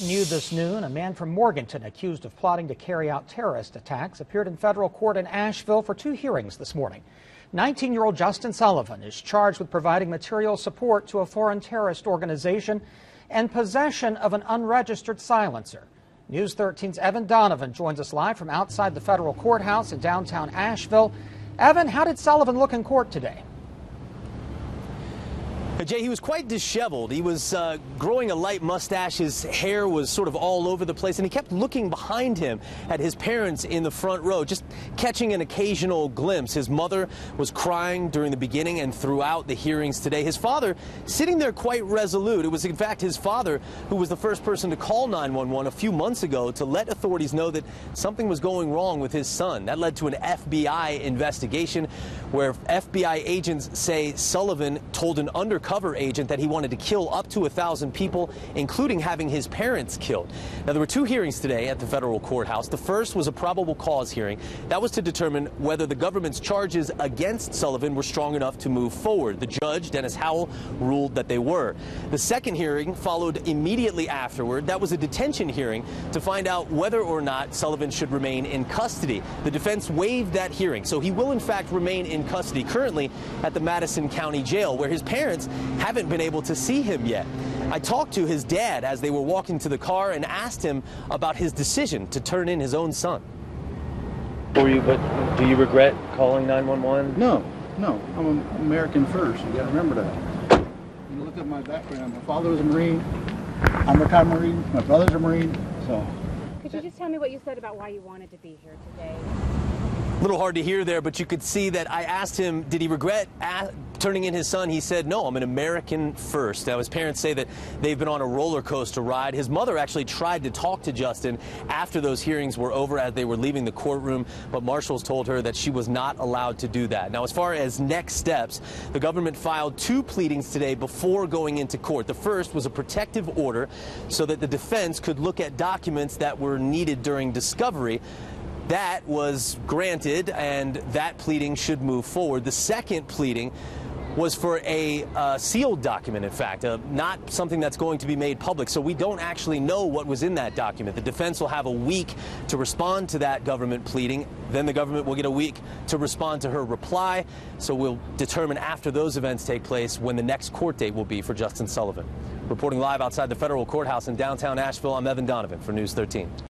New this noon, a man from Morganton accused of plotting to carry out terrorist attacks appeared in federal court in Asheville for 2 hearings this morning. 19-year-old Justin Sullivan is charged with providing material support to a foreign terrorist organization and possession of an unregistered silencer. News 13's Evan Donovan joins us live from outside the federal courthouse in downtown Asheville. Evan, how did Sullivan look in court today? Jay, he was quite disheveled. He was growing a light mustache. His hair was sort of all over the place, and he kept looking behind him at his parents in the front row, just catching an occasional glimpse. His mother was crying during the beginning and throughout the hearings today. His father sitting there quite resolute. It was, in fact, his father who was the first person to call 911 a few months ago to let authorities know that something was going wrong with his son. That led to an FBI investigation where FBI agents say Sullivan told an undercover agent that he wanted to kill up to 1,000 people, including having his parents killed. Now, there were 2 hearings today at the federal courthouse. The first was a probable cause hearing. That was to determine whether the government's charges against Sullivan were strong enough to move forward. The judge, Dennis Howell, ruled that they were. The second hearing followed immediately afterward. That was a detention hearing to find out whether or not Sullivan should remain in custody. The defense waived that hearing, so he will in fact remain in custody currently at the Madison County Jail, where his parents haven't been able to see him yet. I talked to his dad as they were walking to the car and asked him about his decision to turn in his own son. But do you regret calling 911? No. I'm an American first. You gotta remember that. You look at my background. My father was a Marine. I'm a retired Marine. My brother's a Marine. So. Could you just tell me what you said about why you wanted to be here today? A little hard to hear there, but you could see that I asked him, did he regret turning in his son? He said, no, I'm an American first. Now, his parents say that they've been on a roller coaster ride. His mother actually tried to talk to Justin after those hearings were over as they were leaving the courtroom, but marshals told her that she was not allowed to do that. Now, as far as next steps, the government filed 2 pleadings today before going into court. The first was a protective order so that the defense could look at documents that were needed during discovery. That was granted, and that pleading should move forward. The second pleading was for a sealed document, in fact, not something that's going to be made public, so we don't actually know what was in that document. The defense will have a week to respond to that government pleading. Then the government will get a week to respond to her reply, so we'll determine after those events take place when the next court date will be for Justin Sullivan. Reporting live outside the federal courthouse in downtown Asheville, I'm Evan Donovan for News 13.